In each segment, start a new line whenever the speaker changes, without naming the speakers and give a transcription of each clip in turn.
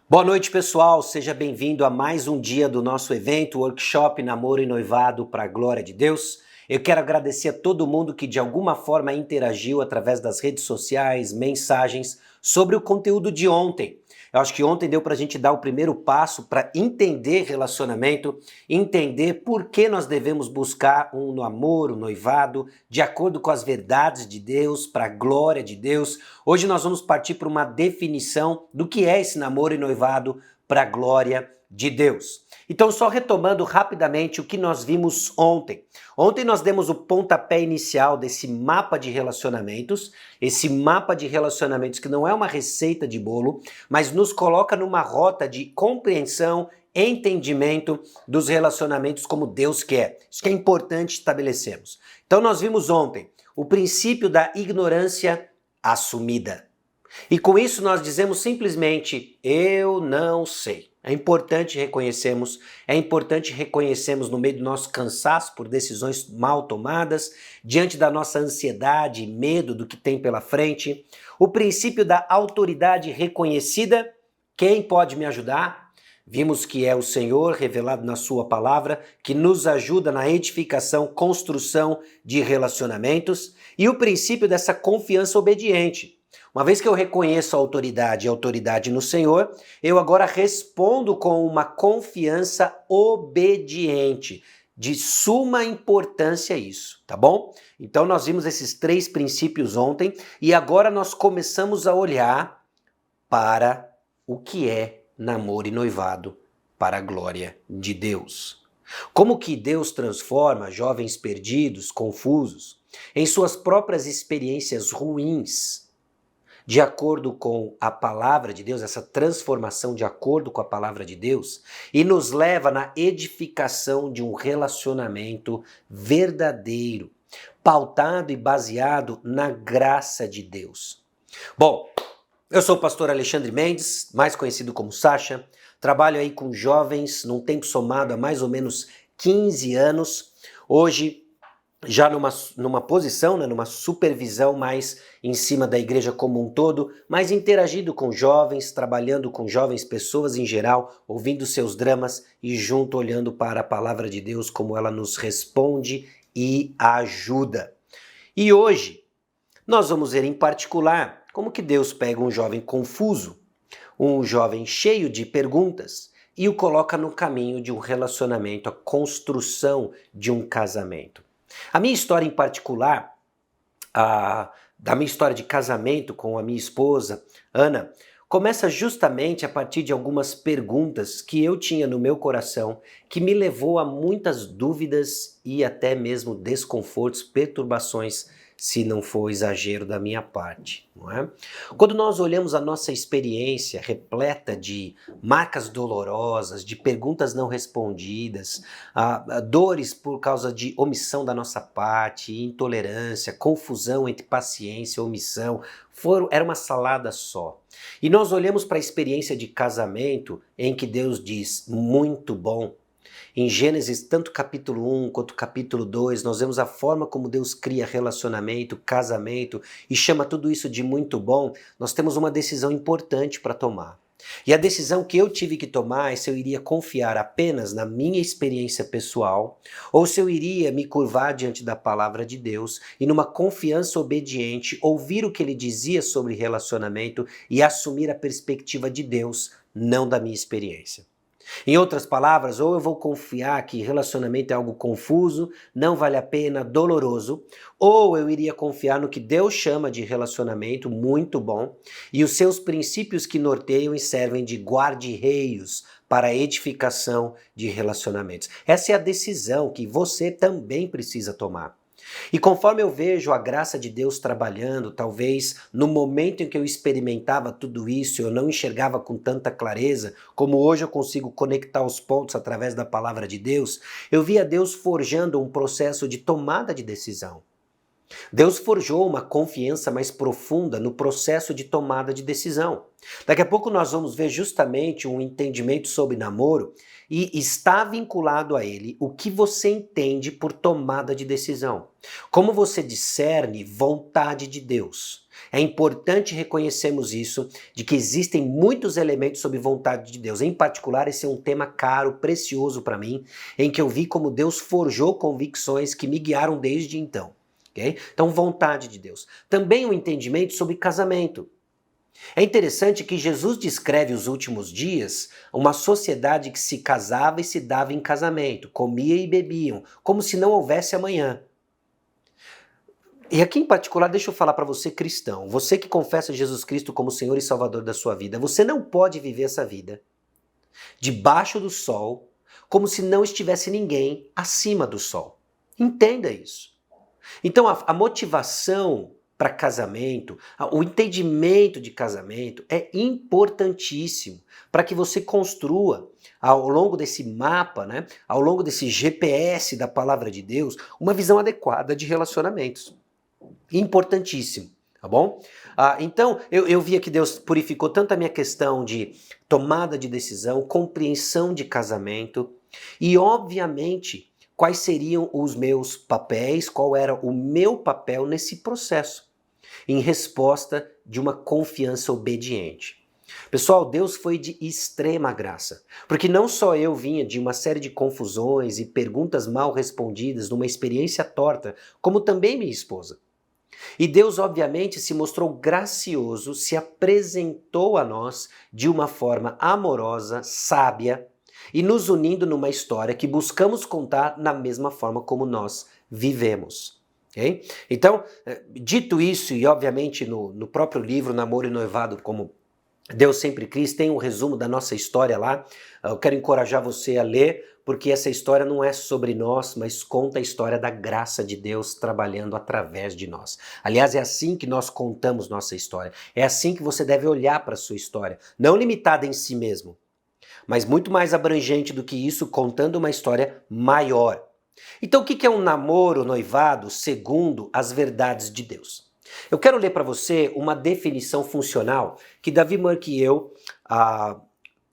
Boa noite, pessoal. Seja bem-vindo a mais um dia do nosso evento, Workshop Namoro e Noivado para a Glória de Deus. Eu quero agradecer a todo mundo que de alguma forma interagiu através das redes sociais, mensagens sobre o conteúdo de ontem. Eu acho que ontem deu para a gente dar o primeiro passo para entender relacionamento, entender por que nós devemos buscar um namoro, um noivado, de acordo com as verdades de Deus, para a glória de Deus. Hoje nós vamos partir para uma definição do que é esse namoro e noivado para a glória de Deus. Então, só retomando rapidamente o que nós vimos ontem. Ontem nós demos o pontapé inicial desse mapa de relacionamentos, esse mapa de relacionamentos que não é uma receita de bolo, mas nos coloca numa rota de compreensão, entendimento dos relacionamentos como Deus quer. Isso que é importante estabelecermos. Então nós vimos ontem o princípio da ignorância assumida. E com isso nós dizemos simplesmente, eu não sei. É importante reconhecermos no meio do nosso cansaço por decisões mal tomadas, diante da nossa ansiedade e medo do que tem pela frente. O princípio da autoridade reconhecida, quem pode me ajudar? Vimos que é o Senhor revelado na sua palavra, que nos ajuda na edificação, construção de relacionamentos. E o princípio dessa confiança obediente. Uma vez que eu reconheço a autoridade no Senhor, eu agora respondo com uma confiança obediente. De suma importância isso, tá bom? Então nós vimos esses três princípios ontem e agora nós começamos a olhar para o que é namoro e noivado para a glória de Deus. Como que Deus transforma jovens perdidos, confusos, em suas próprias experiências ruins, de acordo com a palavra de Deus, essa transformação de acordo com a palavra de Deus, e nos leva na edificação de um relacionamento verdadeiro, pautado e baseado na graça de Deus. Bom, eu sou o pastor Alexandre Mendes, mais conhecido como Sacha, trabalho aí com jovens num tempo somado há mais ou menos 15 anos, hoje já numa posição, numa supervisão mais em cima da igreja como um todo, mas interagindo com jovens, trabalhando com jovens, pessoas em geral, ouvindo seus dramas e junto olhando para a palavra de Deus, como ela nos responde e ajuda. E hoje nós vamos ver em particular como que Deus pega um jovem confuso, um jovem cheio de perguntas e o coloca no caminho de um relacionamento, a construção de um casamento. A minha história em particular, da minha história de casamento com a minha esposa, Ana, começa justamente a partir de algumas perguntas que eu tinha no meu coração, que me levou a muitas dúvidas e até mesmo desconfortos, perturbações, se não for exagero da minha parte, não é? Quando nós olhamos a nossa experiência repleta de marcas dolorosas, de perguntas não respondidas, dores por causa de omissão da nossa parte, intolerância, confusão entre paciência e omissão, era uma salada só. E nós olhamos para a experiência de casamento em que Deus diz, muito bom. Em Gênesis, tanto capítulo 1 quanto capítulo 2, nós vemos a forma como Deus cria relacionamento, casamento e chama tudo isso de muito bom. Nós temos uma decisão importante para tomar. E a decisão que eu tive que tomar é se eu iria confiar apenas na minha experiência pessoal ou se eu iria me curvar diante da palavra de Deus e numa confiança obediente ouvir o que ele dizia sobre relacionamento e assumir a perspectiva de Deus, não da minha experiência. Em outras palavras, ou eu vou confiar que relacionamento é algo confuso, não vale a pena, doloroso, ou eu iria confiar no que Deus chama de relacionamento, muito bom, e os seus princípios que norteiam e servem de guarda-reios para a edificação de relacionamentos. Essa é a decisão que você também precisa tomar. E conforme eu vejo a graça de Deus trabalhando, talvez no momento em que eu experimentava tudo isso, eu não enxergava com tanta clareza, como hoje eu consigo conectar os pontos através da palavra de Deus, eu via Deus forjando um processo de tomada de decisão. Deus forjou uma confiança mais profunda no processo de tomada de decisão. Daqui a pouco nós vamos ver justamente um entendimento sobre namoro e está vinculado a ele o que você entende por tomada de decisão. Como você discerne vontade de Deus. É importante reconhecermos isso, de que existem muitos elementos sob vontade de Deus. Em particular, esse é um tema caro, precioso para mim, em que eu vi como Deus forjou convicções que me guiaram desde então. Okay? Então, vontade de Deus. Também o entendimento sobre casamento. É interessante que Jesus descreve os últimos dias uma sociedade que se casava e se dava em casamento, comia e bebiam, como se não houvesse amanhã. E aqui em particular, deixa eu falar para você cristão, você que confessa Jesus Cristo como Senhor e Salvador da sua vida, você não pode viver essa vida debaixo do sol, como se não estivesse ninguém acima do sol. Entenda isso. Então a motivação para casamento, o entendimento de casamento é importantíssimo para que você construa ao longo desse mapa, né, ao longo desse GPS da palavra de Deus, uma visão adequada de relacionamentos. Importantíssimo, tá bom? Então, eu via que Deus purificou tanto a minha questão de tomada de decisão, compreensão de casamento e, obviamente, quais seriam os meus papéis, qual era o meu papel nesse processo, em resposta de uma confiança obediente. Pessoal, Deus foi de extrema graça, porque não só eu vinha de uma série de confusões e perguntas mal respondidas, numa experiência torta, como também minha esposa. E Deus, obviamente, se mostrou gracioso, se apresentou a nós de uma forma amorosa, sábia, e nos unindo numa história que buscamos contar na mesma forma como nós vivemos. Okay? Então, dito isso, e obviamente no próprio livro Namoro e Noivado, como Deus Sempre Quis, tem um resumo da nossa história lá. Eu quero encorajar você a ler, porque essa história não é sobre nós, mas conta a história da graça de Deus trabalhando através de nós. Aliás, é assim que nós contamos nossa história. É assim que você deve olhar para a sua história. Não limitada em si mesmo, mas muito mais abrangente do que isso, contando uma história maior. Então, o que é um namoro, noivado, segundo as verdades de Deus? Eu quero ler para você uma definição funcional que Davi Murk e eu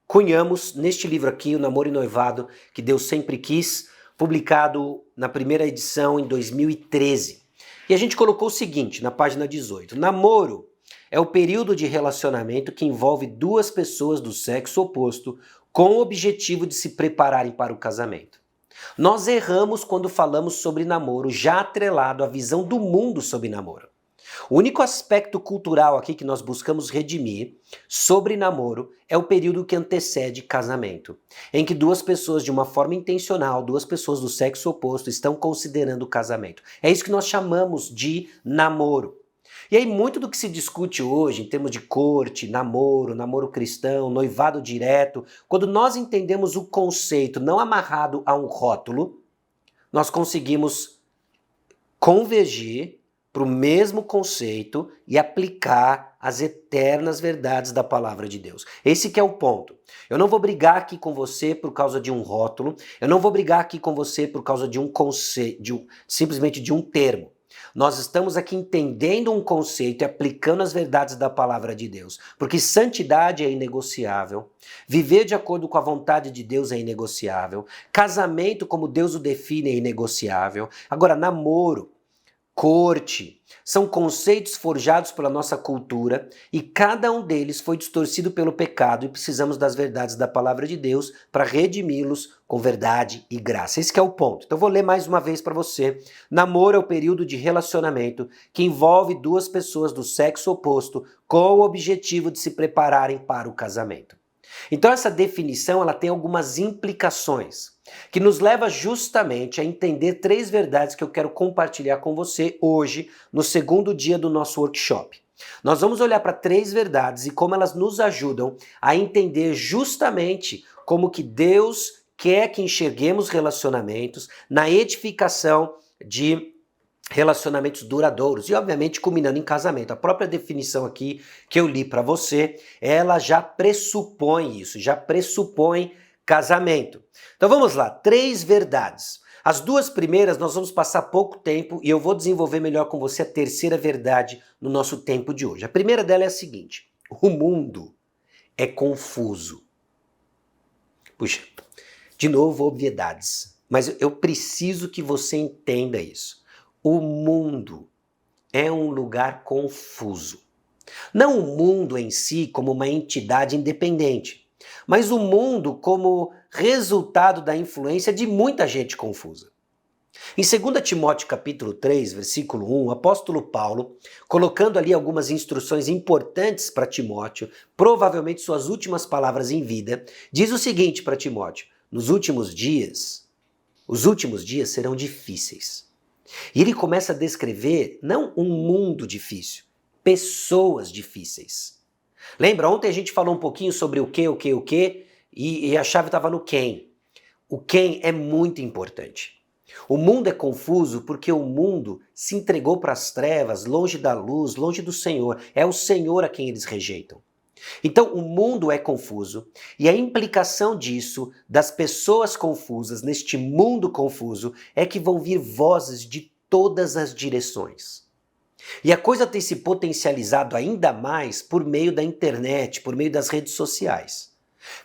cunhamos neste livro aqui, O Namoro e Noivado, que Deus Sempre Quis, publicado na primeira edição em 2013. E a gente colocou o seguinte, na página 18. Namoro é o período de relacionamento que envolve duas pessoas do sexo oposto com o objetivo de se prepararem para o casamento. Nós erramos quando falamos sobre namoro já atrelado à visão do mundo sobre namoro. O único aspecto cultural aqui que nós buscamos redimir sobre namoro é o período que antecede casamento, em que duas pessoas de uma forma intencional, duas pessoas do sexo oposto estão considerando o casamento. É isso que nós chamamos de namoro. E aí muito do que se discute hoje em termos de corte, namoro, namoro cristão, noivado direto, quando nós entendemos o conceito não amarrado a um rótulo, nós conseguimos convergir para o mesmo conceito e aplicar as eternas verdades da palavra de Deus. Esse que é o ponto. Eu não vou brigar aqui com você por causa de um rótulo, eu não vou brigar aqui com você por causa de um conceito, simplesmente de um termo. Nós estamos aqui entendendo um conceito e aplicando as verdades da palavra de Deus, porque santidade é inegociável, viver de acordo com a vontade de Deus é inegociável, casamento como Deus o define é inegociável. Agora, namoro, corte, são conceitos forjados pela nossa cultura e cada um deles foi distorcido pelo pecado e precisamos das verdades da palavra de Deus para redimi-los com verdade e graça. Esse que é o ponto. Então vou ler mais uma vez para você. Namoro é o período de relacionamento que envolve duas pessoas do sexo oposto com o objetivo de se prepararem para o casamento. Então essa definição ela tem algumas implicações que nos leva justamente a entender três verdades que eu quero compartilhar com você hoje, no segundo dia do nosso workshop. Nós vamos olhar para três verdades e como elas nos ajudam a entender justamente como que Deus quer que enxerguemos relacionamentos na edificação de relacionamentos duradouros e obviamente culminando em casamento. A própria definição aqui que eu li para você, ela já pressupõe isso, já pressupõe casamento. Então vamos lá, três verdades. As duas primeiras nós vamos passar pouco tempo e eu vou desenvolver melhor com você a terceira verdade no nosso tempo de hoje. A primeira dela é a seguinte: o mundo é confuso. Puxa, de novo obviedades, mas eu preciso que você entenda isso. O mundo é um lugar confuso. Não o mundo em si como uma entidade independente, mas o mundo como resultado da influência de muita gente confusa. Em 2 Timóteo capítulo 3, versículo 1, o apóstolo Paulo, colocando ali algumas instruções importantes para Timóteo, provavelmente suas últimas palavras em vida, diz o seguinte para Timóteo: nos últimos dias, os últimos dias serão difíceis. E ele começa a descrever não um mundo difícil, pessoas difíceis. Lembra, ontem a gente falou um pouquinho sobre o que, e a chave estava no quem. O quem é muito importante. O mundo é confuso porque o mundo se entregou para as trevas, longe da luz, longe do Senhor. É o Senhor a quem eles rejeitam. Então, o mundo é confuso e a implicação disso, das pessoas confusas, neste mundo confuso, é que vão vir vozes de todas as direções. E a coisa tem se potencializado ainda mais por meio da internet, por meio das redes sociais.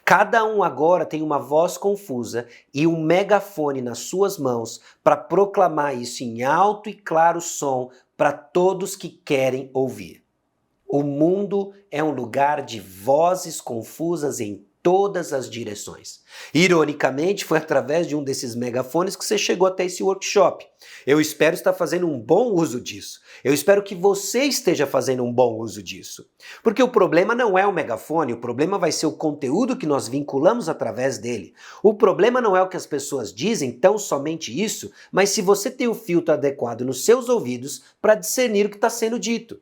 Cada um agora tem uma voz confusa e um megafone nas suas mãos para proclamar isso em alto e claro som para todos que querem ouvir. O mundo é um lugar de vozes confusas em todas as direções. Ironicamente, foi através de um desses megafones que você chegou até esse workshop. Eu espero estar fazendo um bom uso disso. Eu espero que você esteja fazendo um bom uso disso. Porque o problema não é o megafone, o problema vai ser o conteúdo que nós vinculamos através dele. O problema não é o que as pessoas dizem, tão somente isso, mas se você tem o filtro adequado nos seus ouvidos para discernir o que está sendo dito.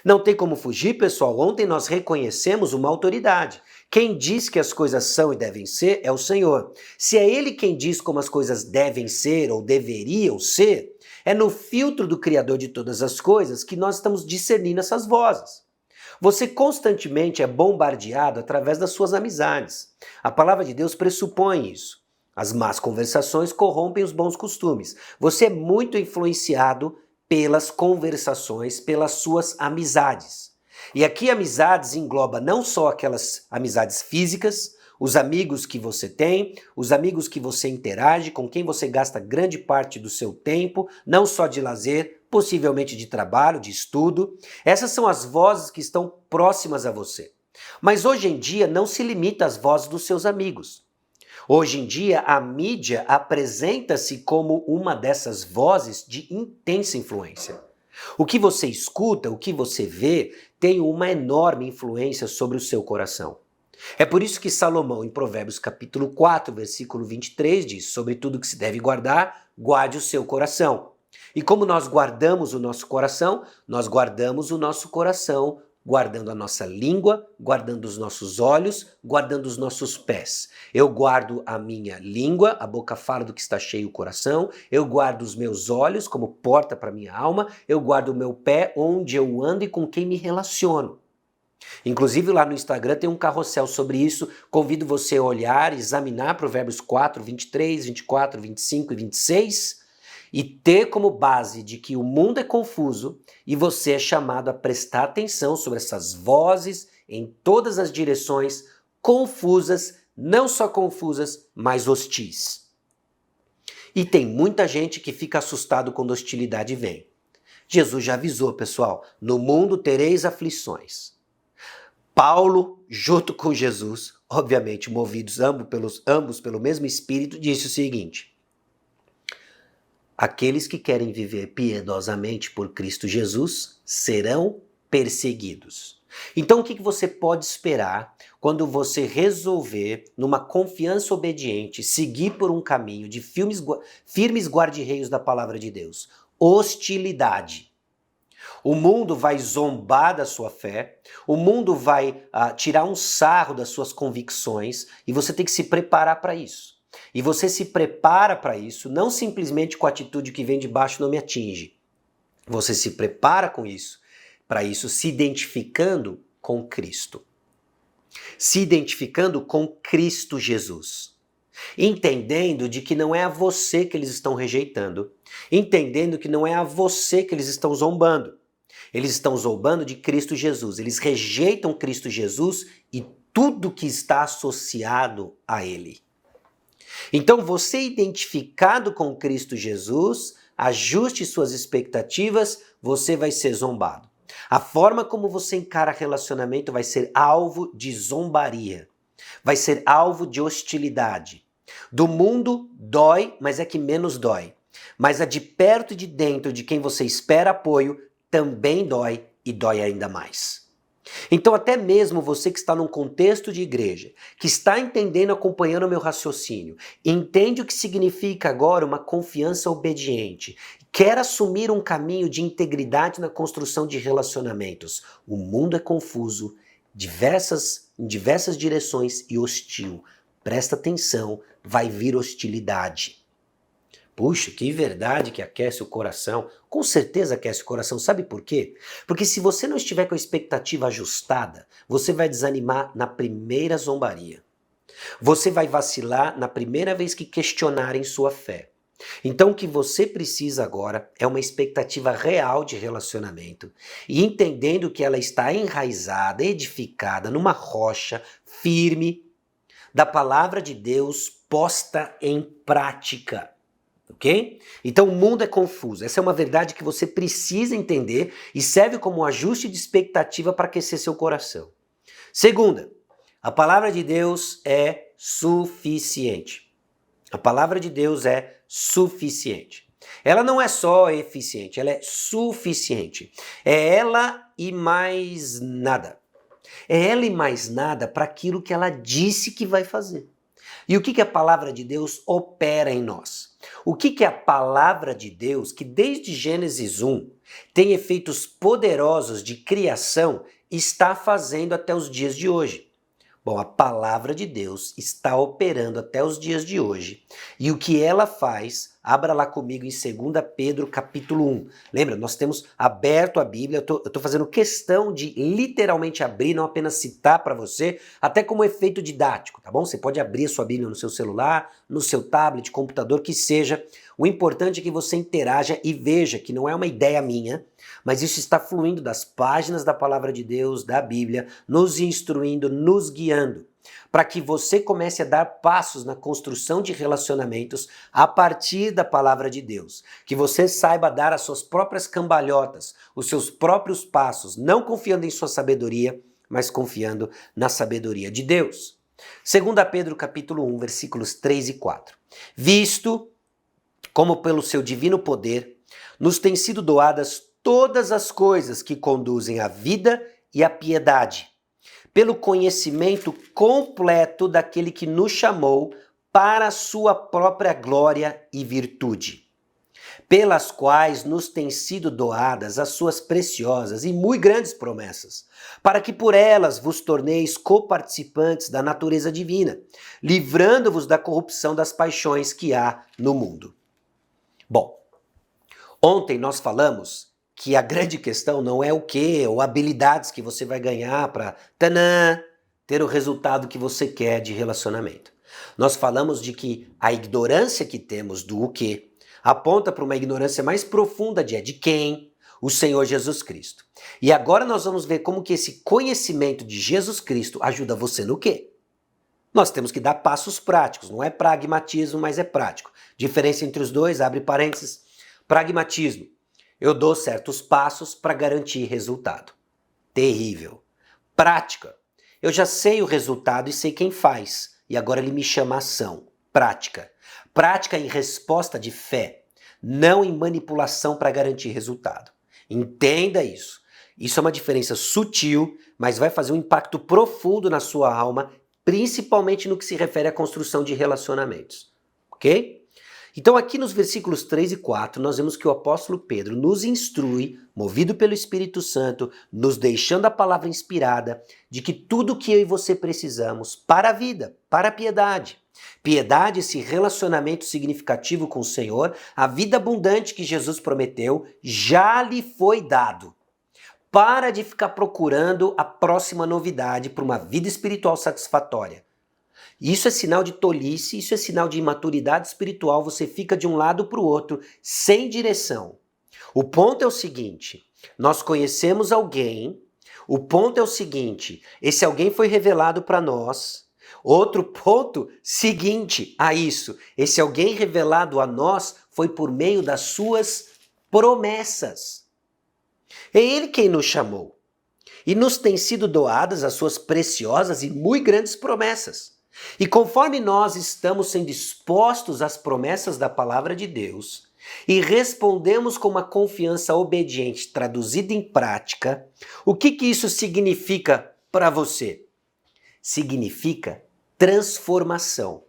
Não tem como fugir, pessoal. Ontem nós reconhecemos uma autoridade. Quem diz que as coisas são e devem ser é o Senhor. Se é Ele quem diz como as coisas devem ser ou deveriam ser, é no filtro do Criador de todas as coisas que nós estamos discernindo essas vozes. Você constantemente é bombardeado através das suas amizades. A palavra de Deus pressupõe isso. As más conversações corrompem os bons costumes. Você é muito influenciado pelas conversações, pelas suas amizades. E aqui amizades engloba não só aquelas amizades físicas, os amigos que você tem, os amigos que você interage, com quem você gasta grande parte do seu tempo, não só de lazer, possivelmente de trabalho, de estudo. Essas são as vozes que estão próximas a você. Mas hoje em dia não se limita às vozes dos seus amigos. Hoje em dia, a mídia apresenta-se como uma dessas vozes de intensa influência. O que você escuta, o que você vê, tem uma enorme influência sobre o seu coração. É por isso que Salomão, em Provérbios capítulo 4, versículo 23, diz: sobre tudo que se deve guardar, guarde o seu coração. E como nós guardamos o nosso coração? Nós guardamos o nosso coração guardando a nossa língua, guardando os nossos olhos, guardando os nossos pés. Eu guardo a minha língua, a boca fala do que está cheio o coração, eu guardo os meus olhos como porta para minha alma, eu guardo o meu pé onde eu ando e com quem me relaciono. Inclusive lá no Instagram tem um carrossel sobre isso, convido você a olhar, examinar Provérbios 4, 23, 24, 25 e 26 e ter como base de que o mundo é confuso e você é chamado a prestar atenção sobre essas vozes em todas as direções, confusas, não só confusas, mas hostis. E tem muita gente que fica assustado quando a hostilidade vem. Jesus já avisou, pessoal, no mundo tereis aflições. Paulo, junto com Jesus, obviamente movidos ambos pelo mesmo Espírito, disse o seguinte: aqueles que querem viver piedosamente por Cristo Jesus serão perseguidos. Então o que você pode esperar quando você resolver, numa confiança obediente, seguir por um caminho de firmes guarda-reios da palavra de Deus? Hostilidade. O mundo vai zombar da sua fé, o mundo vai tirar um sarro das suas convicções e você tem que se preparar para isso. E você se prepara para isso, não simplesmente com a atitude que vem de baixo não me atinge. Você se prepara com isso, para isso se identificando com Cristo. Se identificando com Cristo Jesus. Entendendo de que não é a você que eles estão rejeitando. Entendendo que não é a você que eles estão zombando. Eles estão zombando de Cristo Jesus. Eles rejeitam Cristo Jesus e tudo que está associado a Ele. Então, você identificado com Cristo Jesus ajuste suas expectativas, você vai ser zombado. A forma como você encara relacionamento vai ser alvo de zombaria, vai ser alvo de hostilidade. Do mundo dói, mas é que menos dói. Mas a de perto e de dentro de quem você espera apoio também dói e dói ainda mais. Então até mesmo você que está num contexto de igreja, que está entendendo, acompanhando o meu raciocínio, entende o que significa agora uma confiança obediente, quer assumir um caminho de integridade na construção de relacionamentos. O mundo é confuso, em diversas direções e hostil. Presta atenção, vai vir hostilidade. Puxa, que verdade que aquece o coração. Com certeza aquece o coração. Sabe por quê? Porque se você não estiver com a expectativa ajustada, você vai desanimar na primeira zombaria. Você vai vacilar na primeira vez que questionarem sua fé. Então o que você precisa agora é uma expectativa real de relacionamento e entendendo que ela está enraizada, edificada numa rocha firme da palavra de Deus posta em prática. Ok? Então o mundo é confuso. Essa é uma verdade que você precisa entender e serve como um ajuste de expectativa para aquecer seu coração. Segunda, a palavra de Deus é suficiente. A palavra de Deus é suficiente. Ela não é só eficiente, ela é suficiente. É ela e mais nada. É ela e mais nada para aquilo que ela disse que vai fazer. E o que a palavra de Deus opera em nós? O que a palavra de Deus, que desde Gênesis 1 tem efeitos poderosos de criação, está fazendo até os dias de hoje? Bom, a palavra de Deus está operando até os dias de hoje. E o que ela faz, abra lá comigo em 2 Pedro capítulo 1. Lembra, nós temos aberto a Bíblia, eu tô fazendo questão de literalmente abrir, não apenas citar para você, até como efeito didático, tá bom? Você pode abrir a sua Bíblia no seu celular, no seu tablet, computador, que seja. O importante é que você interaja e veja que não é uma ideia minha, mas isso está fluindo das páginas da palavra de Deus, da Bíblia, nos instruindo, nos guiando, para que você comece a dar passos na construção de relacionamentos a partir da palavra de Deus. Que você saiba dar as suas próprias cambalhotas, os seus próprios passos, não confiando em sua sabedoria, mas confiando na sabedoria de Deus. 2 Pedro capítulo 1, versículos 3 e 4. Visto como pelo seu divino poder nos têm sido doadas todas as coisas que conduzem à vida e à piedade, pelo conhecimento completo daquele que nos chamou para a sua própria glória e virtude, pelas quais nos têm sido doadas as suas preciosas e muito grandes promessas, para que por elas vos torneis coparticipantes da natureza divina, livrando-vos da corrupção das paixões que há no mundo. Bom, ontem nós falamos que a grande questão não é o que ou habilidades que você vai ganhar para ter o resultado que você quer de relacionamento. Nós falamos de que a ignorância que temos do o que aponta para uma ignorância mais profunda de quem? O Senhor Jesus Cristo. E agora nós vamos ver como que esse conhecimento de Jesus Cristo ajuda você no quê? Nós temos que dar passos práticos, não é pragmatismo, mas é prático. Diferença entre os dois, abre parênteses, pragmatismo. Eu dou certos passos para garantir resultado. Terrível. Prática. Eu já sei o resultado e sei quem faz. E agora ele me chama a ação. Prática. Prática em resposta de fé, não em manipulação para garantir resultado. Entenda isso. Isso é uma diferença sutil, mas vai fazer um impacto profundo na sua alma, principalmente no que se refere à construção de relacionamentos. Ok? Então aqui nos versículos 3 e 4, nós vemos que o apóstolo Pedro nos instrui, movido pelo Espírito Santo, nos deixando a palavra inspirada, de que tudo que eu e você precisamos para a vida, para a piedade, esse relacionamento significativo com o Senhor, a vida abundante que Jesus prometeu, já lhe foi dado. Para de ficar procurando a próxima novidade para uma vida espiritual satisfatória. Isso é sinal de tolice, isso é sinal de imaturidade espiritual, você fica de um lado para o outro, sem direção. O ponto é o seguinte, nós conhecemos alguém, o ponto é o seguinte, esse alguém foi revelado para nós. Outro ponto seguinte a isso, esse alguém revelado a nós foi por meio das suas promessas. É Ele quem nos chamou. E nos têm sido doadas as suas preciosas e muito grandes promessas. E conforme nós estamos sendo expostos às promessas da palavra de Deus e respondemos com uma confiança obediente traduzida em prática, o que isso significa para você? Significa transformação.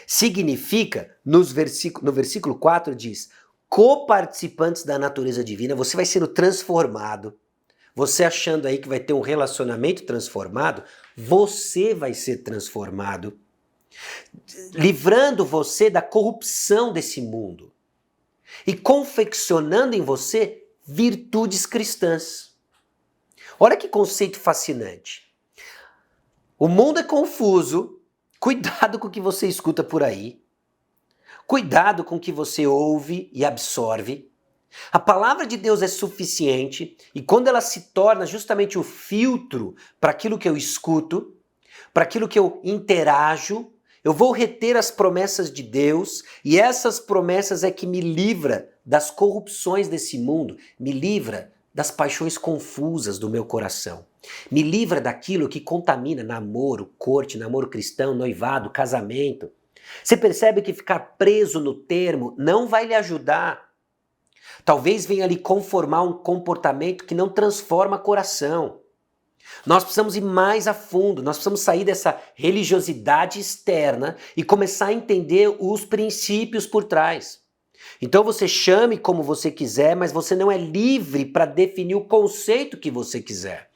Significa, no versículo 4 diz, coparticipantes da natureza divina, você vai sendo transformado. Você achando aí que vai ter um relacionamento transformado, você vai ser transformado, livrando você da corrupção desse mundo e confeccionando em você virtudes cristãs. Olha que conceito fascinante. O mundo é confuso, cuidado com o que você escuta por aí, cuidado com o que você ouve e absorve. A palavra de Deus é suficiente e quando ela se torna justamente o filtro para aquilo que eu escuto, para aquilo que eu interajo, eu vou reter as promessas de Deus e essas promessas é que me livra das corrupções desse mundo, me livra das paixões confusas do meu coração, me livra daquilo que contamina namoro, corte, namoro cristão, noivado, casamento. Você percebe que ficar preso no termo não vai lhe ajudar. Talvez venha lhe conformar um comportamento que não transforma coração. Nós precisamos ir mais a fundo, nós precisamos sair dessa religiosidade externa e começar a entender os princípios por trás. Então você chame como você quiser, mas você não é livre para definir o conceito que você quiser.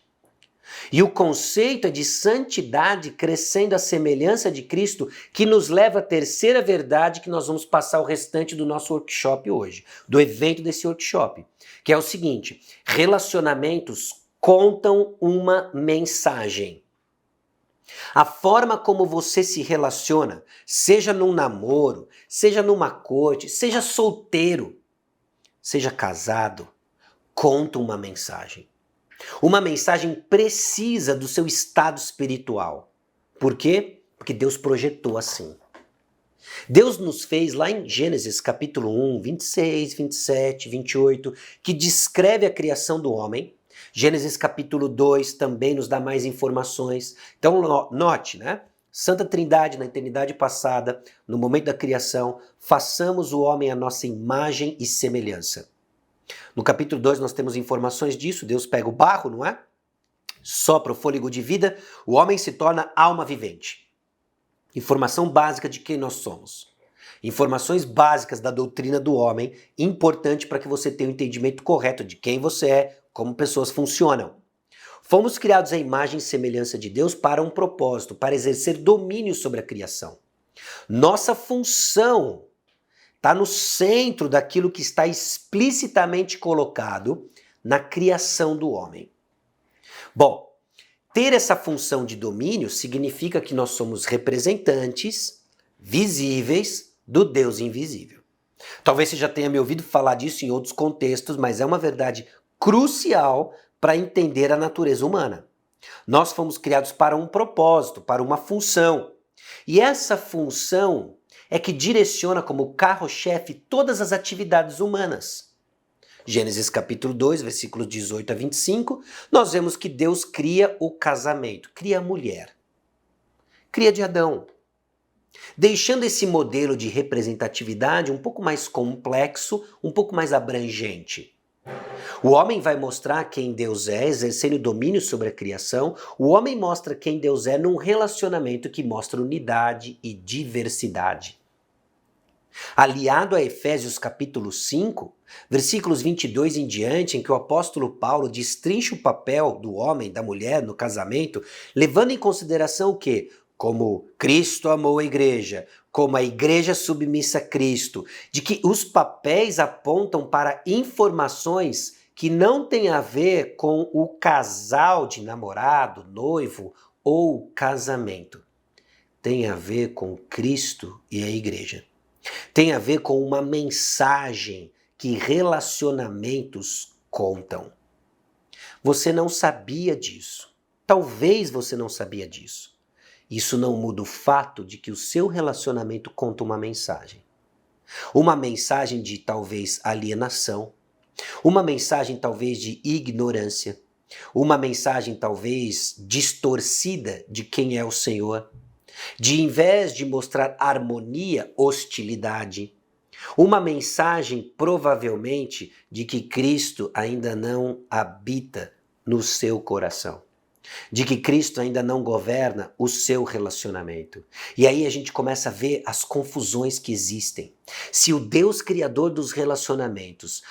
E o conceito é de santidade crescendo à semelhança de Cristo, que nos leva à terceira verdade que nós vamos passar o restante do nosso workshop hoje, do evento desse workshop, que é o seguinte: relacionamentos contam uma mensagem. A forma como você se relaciona, seja num namoro, seja numa corte, seja solteiro, seja casado, conta uma mensagem. Uma mensagem precisa do seu estado espiritual. Por quê? Porque Deus projetou assim. Deus nos fez lá em Gênesis capítulo 1, 26, 27, 28, que descreve a criação do homem. Gênesis capítulo 2 também nos dá mais informações. Então note, né? Santa Trindade na eternidade passada, no momento da criação, façamos o homem à nossa imagem e semelhança. No capítulo 2 nós temos informações disso, Deus pega o barro, não é? Sopra o fôlego de vida, o homem se torna alma vivente. Informação básica de quem nós somos. Informações básicas da doutrina do homem, importante para que você tenha um entendimento correto de quem você é, como pessoas funcionam. Fomos criados à imagem e semelhança de Deus para um propósito, para exercer domínio sobre a criação. Nossa função está no centro daquilo que está explicitamente colocado na criação do homem. Bom, ter essa função de domínio significa que nós somos representantes visíveis do Deus invisível. Talvez você já tenha me ouvido falar disso em outros contextos, mas é uma verdade crucial para entender a natureza humana. Nós fomos criados para um propósito, para uma função. E essa função é que direciona como carro-chefe todas as atividades humanas. Gênesis capítulo 2, versículos 18 a 25, nós vemos que Deus cria o casamento, cria a mulher, cria de Adão, deixando esse modelo de representatividade um pouco mais complexo, um pouco mais abrangente. O homem vai mostrar quem Deus é, exercendo domínio sobre a criação. O homem mostra quem Deus é num relacionamento que mostra unidade e diversidade. Aliado a Efésios capítulo 5, versículos 22 em diante, em que o apóstolo Paulo destrincha o papel do homem, da mulher no casamento, levando em consideração o quê? Como Cristo amou a igreja, como a igreja submissa a Cristo, de que os papéis apontam para informações que não têm a ver com o casal de namorado, noivo ou casamento. Tem a ver com Cristo e a igreja. Tem a ver com uma mensagem que relacionamentos contam. Você não sabia disso. Talvez você não sabia disso. Isso não muda o fato de que o seu relacionamento conta uma mensagem. uma mensagem de talvez alienação, uma mensagem talvez de ignorância, uma mensagem talvez distorcida de quem é o Senhor, de em vez de mostrar harmonia, hostilidade, uma mensagem provavelmente de que Cristo ainda não habita no seu coração, de que Cristo ainda não governa o seu relacionamento. E aí a gente começa a ver as confusões que existem. Se o Deus criador dos relacionamentos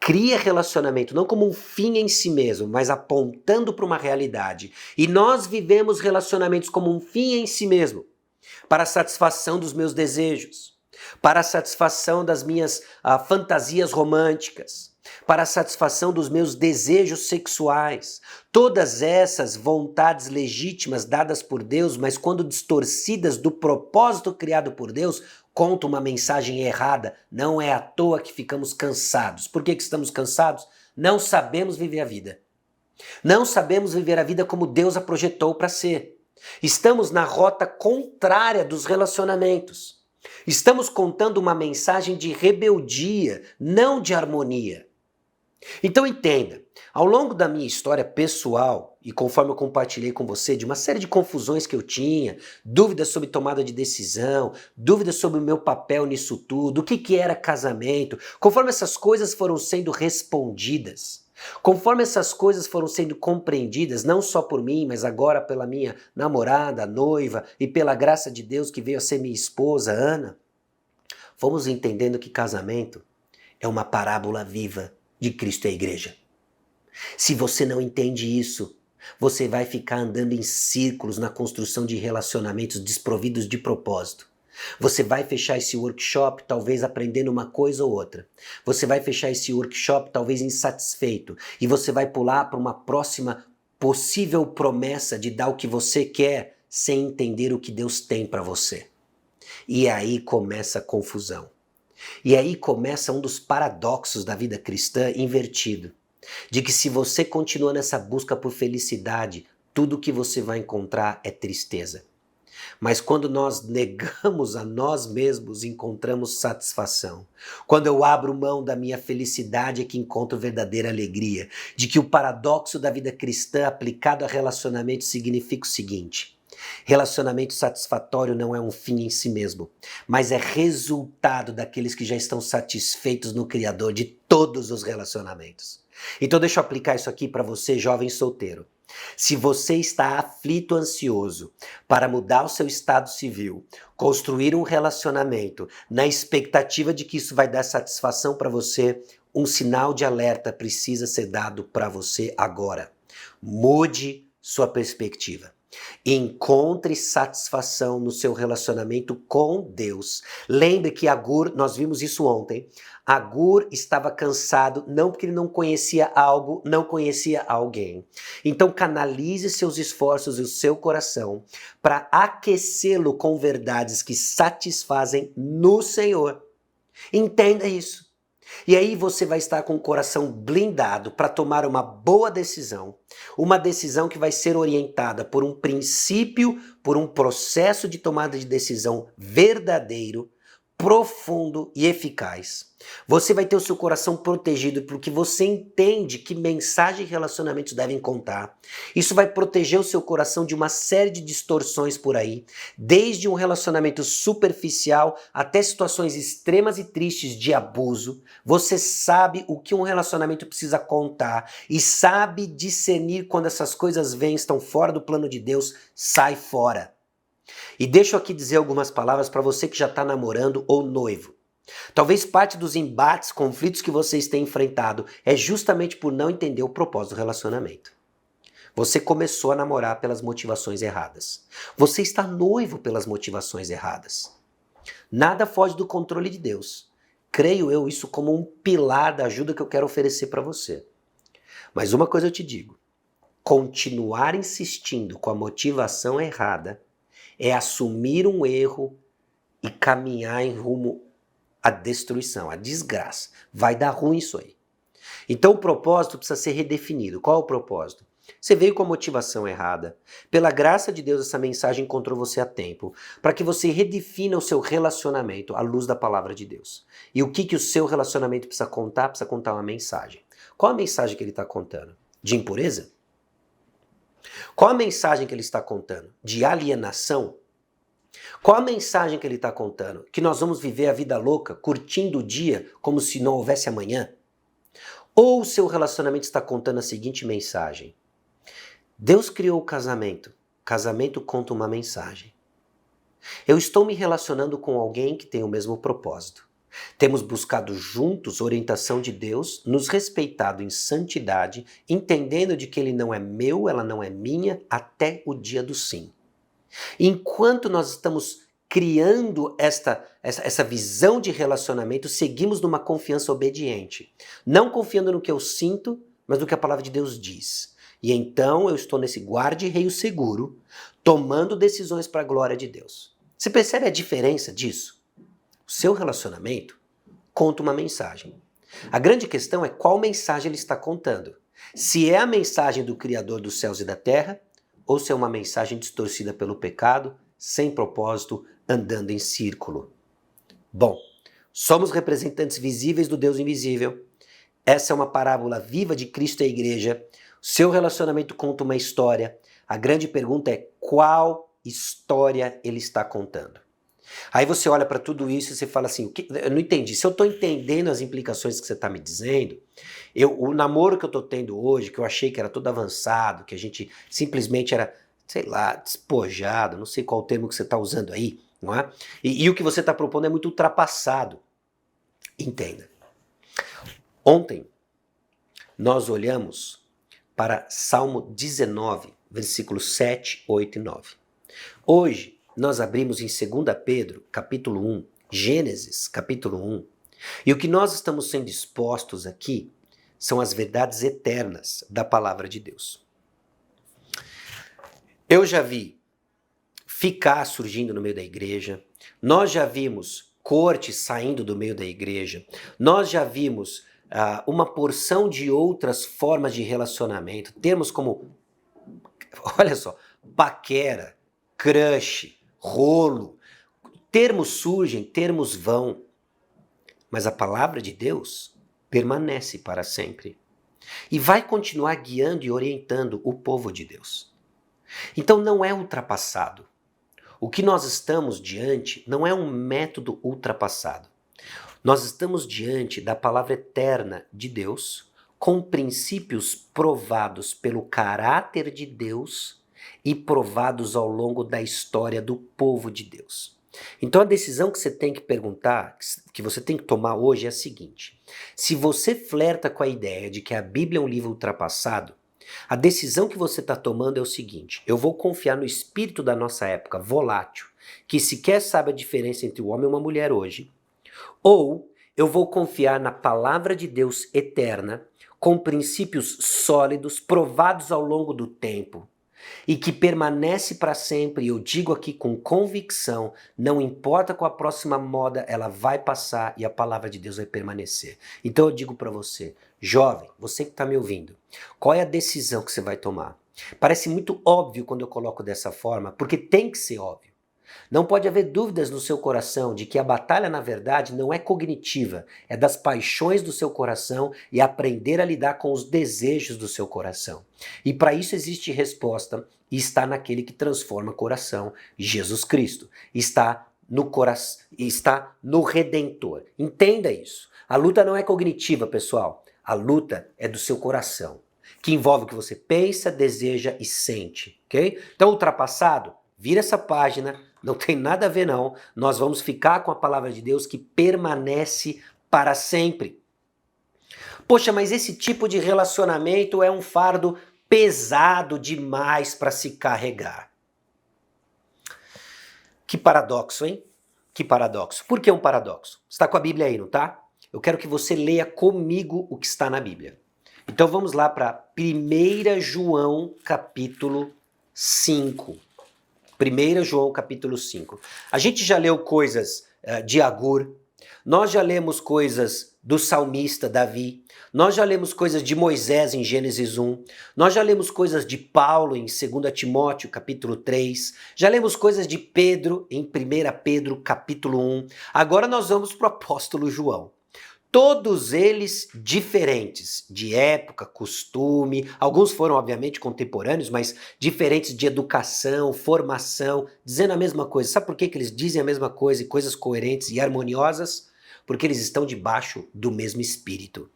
cria relacionamento não como um fim em si mesmo, mas apontando para uma realidade, e nós vivemos relacionamentos como um fim em si mesmo, para a satisfação dos meus desejos, para a satisfação das minhas fantasias românticas, para a satisfação dos meus desejos sexuais. Todas essas vontades legítimas dadas por Deus, mas quando distorcidas do propósito criado por Deus, contam uma mensagem errada. Não é à toa que ficamos cansados. Por que estamos cansados? Não sabemos viver a vida. Não sabemos viver a vida como Deus a projetou para ser. Estamos na rota contrária dos relacionamentos. Estamos contando uma mensagem de rebeldia, não de harmonia. Então entenda, ao longo da minha história pessoal, e conforme eu compartilhei com você de uma série de confusões que eu tinha, dúvidas sobre tomada de decisão, dúvidas sobre o meu papel nisso tudo, o que era casamento, conforme essas coisas foram sendo respondidas, conforme essas coisas foram sendo compreendidas, não só por mim, mas agora pela minha namorada, noiva, e pela graça de Deus que veio a ser minha esposa, Ana, fomos entendendo que casamento é uma parábola viva de Cristo e a igreja. Se você não entende isso, você vai ficar andando em círculos na construção de relacionamentos desprovidos de propósito. Você vai fechar esse workshop talvez aprendendo uma coisa ou outra. Você vai fechar esse workshop talvez insatisfeito e você vai pular para uma próxima possível promessa de dar o que você quer sem entender o que Deus tem para você. E aí começa a confusão. E aí começa um dos paradoxos da vida cristã invertido, de que se você continua nessa busca por felicidade, tudo que você vai encontrar é tristeza. Mas quando nós negamos a nós mesmos, encontramos satisfação. Quando eu abro mão da minha felicidade é que encontro verdadeira alegria. De que o paradoxo da vida cristã aplicado a relacionamento significa o seguinte: relacionamento satisfatório não é um fim em si mesmo, mas é resultado daqueles que já estão satisfeitos no Criador de todos os relacionamentos. Então deixa eu aplicar isso aqui para você, jovem solteiro. Se você está aflito, ansioso para mudar o seu estado civil, construir um relacionamento na expectativa de que isso vai dar satisfação para você, um sinal de alerta precisa ser dado para você agora. Mude sua perspectiva. Encontre satisfação no seu relacionamento com Deus. Lembre que Agur, nós vimos isso ontem, Agur estava cansado não porque ele não conhecia algo, não conhecia alguém. Então canalize seus esforços e o seu coração para aquecê-lo com verdades que satisfazem no Senhor. Entenda isso. E aí você vai estar com o coração blindado para tomar uma boa decisão, uma decisão que vai ser orientada por um princípio, por um processo de tomada de decisão verdadeiro, profundo e eficaz. Você vai ter o seu coração protegido porque você entende que mensagem e relacionamentos devem contar. Isso vai proteger o seu coração de uma série de distorções por aí, desde um relacionamento superficial até situações extremas e tristes de abuso. Você sabe o que um relacionamento precisa contar e sabe discernir quando essas coisas vêm, estão fora do plano de Deus, sai fora. E deixa eu aqui dizer algumas palavras para você que já está namorando ou noivo. Talvez parte dos embates, conflitos que vocês têm enfrentado é justamente por não entender o propósito do relacionamento. Você começou a namorar pelas motivações erradas. Você está noivo pelas motivações erradas. Nada foge do controle de Deus. Creio eu isso como um pilar da ajuda que eu quero oferecer para você. Mas uma coisa eu te digo, continuar insistindo com a motivação errada é assumir um erro e caminhar em rumo à destruição, à desgraça. Vai dar ruim isso aí. Então o propósito precisa ser redefinido. Qual é o propósito? Você veio com a motivação errada. Pela graça de Deus, essa mensagem encontrou você a tempo, para que você redefina o seu relacionamento à luz da palavra de Deus. E o que o seu relacionamento precisa contar? Precisa contar uma mensagem. Qual a mensagem que ele está contando? De impureza? Qual a mensagem que ele está contando? De alienação? Qual a mensagem que ele está contando? Que nós vamos viver a vida louca, curtindo o dia como se não houvesse amanhã? Ou o seu relacionamento está contando a seguinte mensagem: Deus criou o casamento. Casamento conta uma mensagem. Eu estou me relacionando com alguém que tem o mesmo propósito. Temos buscado juntos orientação de Deus, nos respeitado em santidade, entendendo de que Ele não é meu, ela não é minha, até o dia do sim. Enquanto nós estamos criando essa visão de relacionamento, seguimos numa confiança obediente. Não confiando no que eu sinto, mas no que a palavra de Deus diz. E então eu estou nesse guarda-reio seguro, tomando decisões para a glória de Deus. Você percebe a diferença disso? O seu relacionamento conta uma mensagem. A grande questão é qual mensagem ele está contando. Se é a mensagem do Criador dos céus e da terra, ou se é uma mensagem distorcida pelo pecado, sem propósito, andando em círculo. Bom, somos representantes visíveis do Deus invisível. Essa é uma parábola viva de Cristo e a igreja. O seu relacionamento conta uma história. A grande pergunta é qual história ele está contando. Aí você olha para tudo isso e você fala assim, eu não entendi. Se eu estou entendendo as implicações que você está me dizendo, o namoro que eu estou tendo hoje, que eu achei que era todo avançado, que a gente simplesmente era, sei lá, despojado, não sei qual o termo que você está usando aí, não é? E o que você está propondo é muito ultrapassado. Entenda. Ontem, nós olhamos para Salmo 19, versículos 7, 8 e 9. Hoje, nós abrimos em 2 Pedro, capítulo 1, Gênesis, capítulo 1. E o que nós estamos sendo expostos aqui são as verdades eternas da palavra de Deus. Eu já vi ficar surgindo no meio da igreja, nós já vimos cortes saindo do meio da igreja, nós já vimos uma porção de outras formas de relacionamento, termos como, olha só, paquera, crush, rolo, termos surgem, termos vão, mas a palavra de Deus permanece para sempre e vai continuar guiando e orientando o povo de Deus. Então não é ultrapassado. O que nós estamos diante não é um método ultrapassado. Nós estamos diante da palavra eterna de Deus, com princípios provados pelo caráter de Deus e provados ao longo da história do povo de Deus. Então a decisão que você tem que perguntar, que você tem que tomar hoje é a seguinte: se você flerta com a ideia de que a Bíblia é um livro ultrapassado, a decisão que você está tomando é o seguinte: eu vou confiar no espírito da nossa época, volátil, que sequer sabe a diferença entre o homem e uma mulher hoje, ou eu vou confiar na palavra de Deus eterna, com princípios sólidos, provados ao longo do tempo, e que permanece para sempre. Eu digo aqui com convicção, não importa qual a próxima moda, ela vai passar e a palavra de Deus vai permanecer. Então eu digo para você, jovem, você que está me ouvindo, qual é a decisão que você vai tomar? Parece muito óbvio quando eu coloco dessa forma, porque tem que ser óbvio. Não pode haver dúvidas no seu coração de que a batalha, na verdade, não é cognitiva, é das paixões do seu coração e aprender a lidar com os desejos do seu coração. E para isso existe resposta e está naquele que transforma o coração, Jesus Cristo. Está no Redentor. Entenda isso. A luta não é cognitiva, pessoal. A luta é do seu coração, que envolve o que você pensa, deseja e sente, ok? Então, ultrapassado, vira essa página. Não tem nada a ver não, nós vamos ficar com a palavra de Deus que permanece para sempre. Poxa, mas esse tipo de relacionamento é um fardo pesado demais para se carregar. Que paradoxo, hein? Que paradoxo. Por que um paradoxo? Você está com a Bíblia aí, não tá? Eu quero que você leia comigo o que está na Bíblia. Então vamos lá para 1 João capítulo 5. 1 João capítulo 5. A gente já leu coisas de Agur, Nós já lemos coisas do salmista Davi, nós já lemos coisas de Moisés em Gênesis 1, nós já lemos coisas de Paulo em 2 Timóteo capítulo 3, já lemos coisas de Pedro em 1 Pedro capítulo 1, agora nós vamos para o apóstolo João. Todos eles diferentes, de época, costume, alguns foram obviamente contemporâneos, mas diferentes de educação, formação, dizendo a mesma coisa. Sabe por que eles dizem a mesma coisa e coisas coerentes e harmoniosas? Porque eles estão debaixo do mesmo Espírito.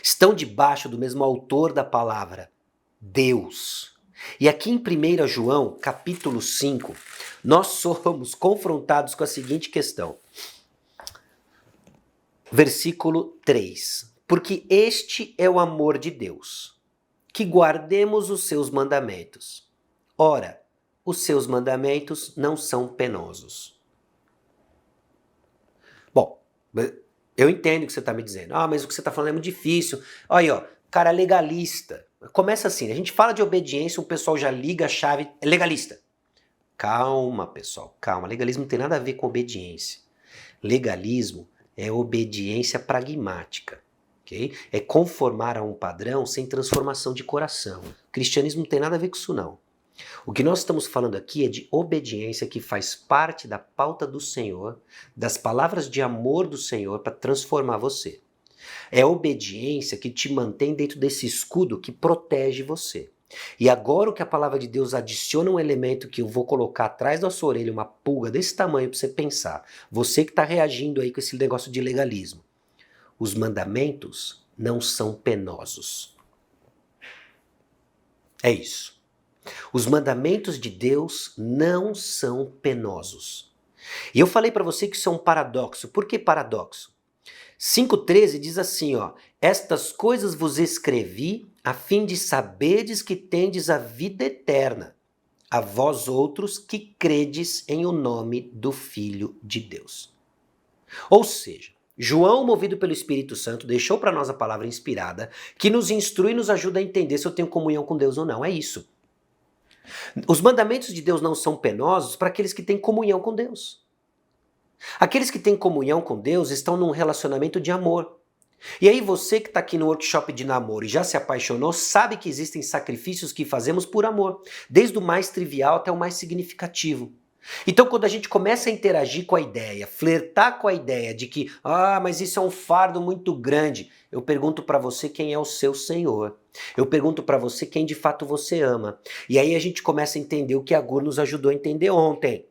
Estão debaixo do mesmo autor da palavra, Deus. E aqui em 1 João, capítulo 5, nós somos confrontados com a seguinte questão. Versículo 3. Porque este é o amor de Deus, que guardemos os seus mandamentos. Ora, os seus mandamentos não são penosos. Bom, eu entendo o que você está me dizendo. Ah, mas o que você está falando é muito difícil. Olha aí, ó, cara legalista. Começa assim, a gente fala de obediência, o pessoal já liga a chave, é legalista. Calma, pessoal, calma. Legalismo não tem nada a ver com obediência. Legalismo é obediência pragmática, ok? É conformar a um padrão sem transformação de coração. O cristianismo não tem nada a ver com isso, não. O que nós estamos falando aqui é de obediência que faz parte da pauta do Senhor, das palavras de amor do Senhor para transformar você. É obediência que te mantém dentro desse escudo que protege você. E agora o que a palavra de Deus adiciona um elemento que eu vou colocar atrás da sua orelha, uma pulga desse tamanho para você pensar. Você que está reagindo aí com esse negócio de legalismo. Os mandamentos não são penosos. É isso. Os mandamentos de Deus não são penosos. E eu falei para você que isso é um paradoxo. Por que paradoxo? 5,13 diz assim, ó, estas coisas vos escrevi a fim de saberdes que tendes a vida eterna, a vós outros que credes em o nome do Filho de Deus. Ou seja, João, movido pelo Espírito Santo, deixou para nós a palavra inspirada, que nos instrui e nos ajuda a entender se eu tenho comunhão com Deus ou não. É isso. Os mandamentos de Deus não são penosos para aqueles que têm comunhão com Deus. Aqueles que têm comunhão com Deus estão num relacionamento de amor. E aí você que está aqui no workshop de namoro e já se apaixonou, sabe que existem sacrifícios que fazemos por amor, desde o mais trivial até o mais significativo. Então quando a gente começa a interagir com a ideia, flertar com a ideia de que, mas isso é um fardo muito grande, eu pergunto para você quem é o seu Senhor. Eu pergunto para você quem de fato você ama. E aí a gente começa a entender o que a Gur nos ajudou a entender ontem.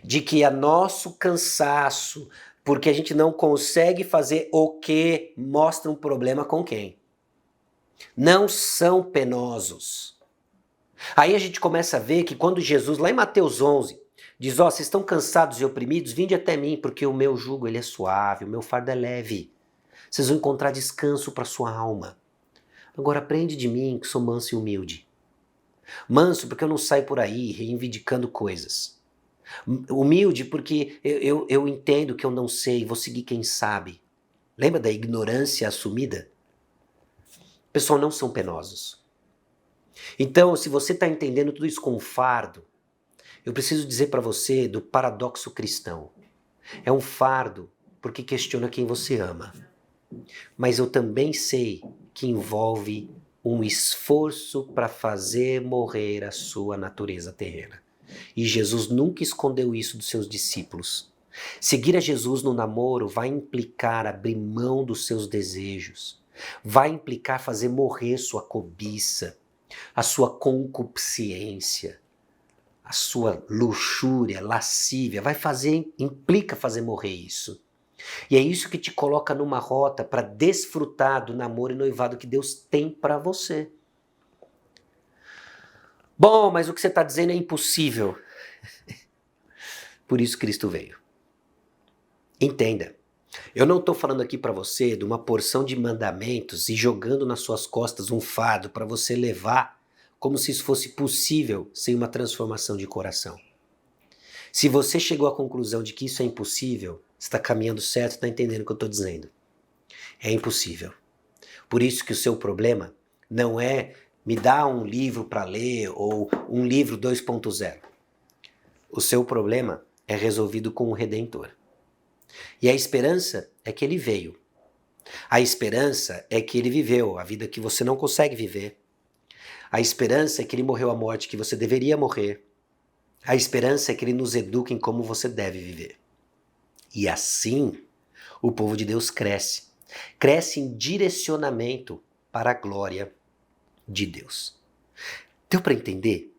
De que é nosso cansaço, porque a gente não consegue fazer o que mostra um problema com quem? Não são penosos. Aí a gente começa a ver que quando Jesus, lá em Mateus 11, diz, vocês estão cansados e oprimidos, vinde até mim, porque o meu jugo ele é suave, o meu fardo é leve. Vocês vão encontrar descanso para sua alma. Agora aprende de mim que sou manso e humilde. Manso porque eu não saio por aí reivindicando coisas. Humilde porque eu entendo que eu não sei, vou seguir quem sabe. Lembra da ignorância assumida? Pessoal, não são penosos. Então, se você está entendendo tudo isso com fardo, eu preciso dizer para você do paradoxo cristão. É um fardo porque questiona quem você ama. Mas eu também sei que envolve um esforço para fazer morrer a sua natureza terrena. E Jesus nunca escondeu isso dos seus discípulos. Seguir a Jesus no namoro vai implicar abrir mão dos seus desejos. Vai implicar fazer morrer sua cobiça, a sua concupiscência, a sua luxúria, lascívia. Implica fazer morrer isso. E é isso que te coloca numa rota para desfrutar do namoro e noivado que Deus tem para você. Bom, mas o que você está dizendo é impossível. Por isso Cristo veio. Entenda, eu não estou falando aqui para você de uma porção de mandamentos e jogando nas suas costas um fardo para você levar como se isso fosse possível sem uma transformação de coração. Se você chegou à conclusão de que isso é impossível, você está caminhando certo, está entendendo o que eu estou dizendo. É impossível. Por isso que o seu problema não é me dá um livro para ler ou um livro 2.0. O seu problema é resolvido com o Redentor. E a esperança é que ele veio. A esperança é que ele viveu a vida que você não consegue viver. A esperança é que ele morreu a morte que você deveria morrer. A esperança é que ele nos educa em como você deve viver. E assim, o povo de Deus cresce. Cresce em direcionamento para a glória de Deus. Deu para entender?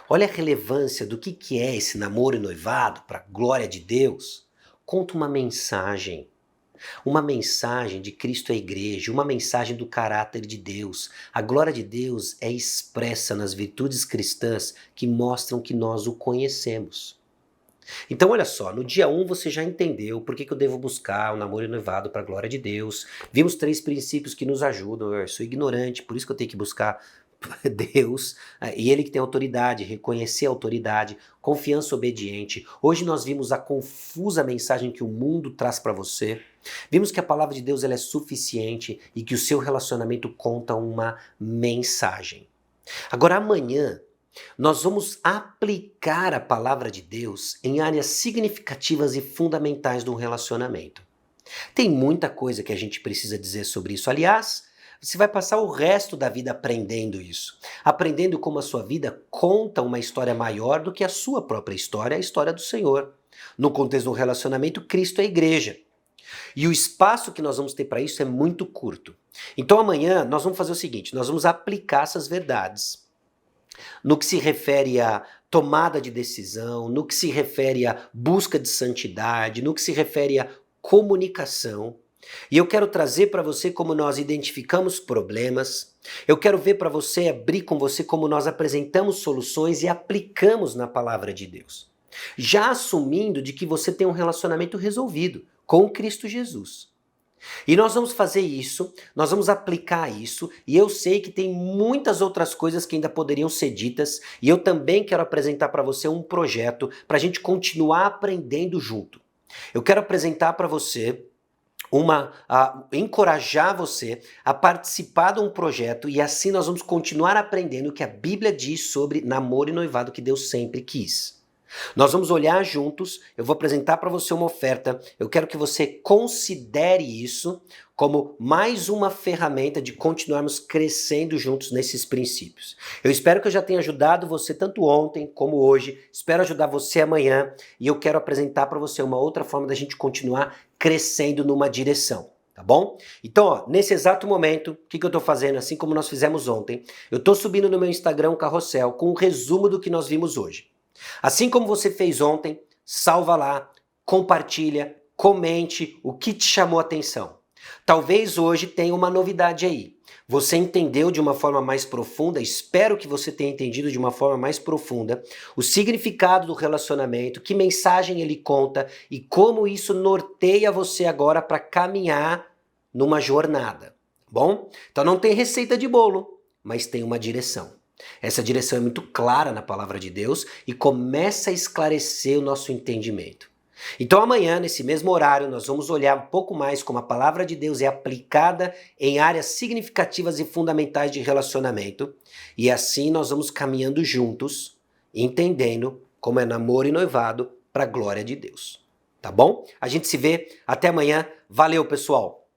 Olha a relevância do que é esse namoro e noivado para a glória de Deus. Conta uma mensagem de Cristo à igreja, uma mensagem do caráter de Deus. A glória de Deus é expressa nas virtudes cristãs que mostram que nós o conhecemos. Então olha só, no dia 1 você já entendeu por que eu devo buscar o namoro e o noivado para a glória de Deus. Vimos 3 princípios que nos ajudam. Eu sou ignorante, por isso que eu tenho que buscar Deus, e Ele que tem autoridade, reconhecer a autoridade, confiança obediente. Hoje nós vimos a confusa mensagem que o mundo traz para você. Vimos que a palavra de Deus ela é suficiente e que o seu relacionamento conta uma mensagem. Agora amanhã nós vamos aplicar a palavra de Deus em áreas significativas e fundamentais de um relacionamento. Tem muita coisa que a gente precisa dizer sobre isso. Aliás, você vai passar o resto da vida aprendendo isso. Aprendendo como a sua vida conta uma história maior do que a sua própria história, a história do Senhor. No contexto do relacionamento, Cristo é a igreja. E o espaço que nós vamos ter para isso é muito curto. Então amanhã nós vamos fazer o seguinte, nós vamos aplicar essas verdades no que se refere à tomada de decisão, no que se refere à busca de santidade, no que se refere à comunicação. E eu quero trazer para você como nós identificamos problemas, eu quero ver para você, abrir com você como nós apresentamos soluções e aplicamos na palavra de Deus. Já assumindo de que você tem um relacionamento resolvido com Cristo Jesus. E nós vamos fazer isso, nós vamos aplicar isso, e eu sei que tem muitas outras coisas que ainda poderiam ser ditas, e eu também quero apresentar para você um projeto para a gente continuar aprendendo junto. Eu quero apresentar para você encorajar você a participar de um projeto e assim nós vamos continuar aprendendo o que a Bíblia diz sobre namoro e noivado que Deus sempre quis. Nós vamos olhar juntos, eu vou apresentar para você uma oferta, eu quero que você considere isso como mais uma ferramenta de continuarmos crescendo juntos nesses princípios. Eu espero que eu já tenha ajudado você tanto ontem como hoje, espero ajudar você amanhã e eu quero apresentar para você uma outra forma da gente continuar crescendo numa direção. Tá bom? Então, ó, nesse exato momento, o que eu estou fazendo, assim como nós fizemos ontem, eu estou subindo no meu Instagram um carrossel com um resumo do que nós vimos hoje. Assim como você fez ontem, salva lá, compartilha, comente o que te chamou a atenção. Talvez hoje tenha uma novidade aí. Você entendeu de uma forma mais profunda, espero que você tenha entendido de uma forma mais profunda, o significado do relacionamento, que mensagem ele conta e como isso norteia você agora para caminhar numa jornada. Bom? Então não tem receita de bolo, mas tem uma direção. Essa direção é muito clara na palavra de Deus e começa a esclarecer o nosso entendimento. Então amanhã, nesse mesmo horário, nós vamos olhar um pouco mais como a palavra de Deus é aplicada em áreas significativas e fundamentais de relacionamento. E assim nós vamos caminhando juntos, entendendo como é namoro e noivado para a glória de Deus. Tá bom? A gente se vê até amanhã. Valeu, pessoal!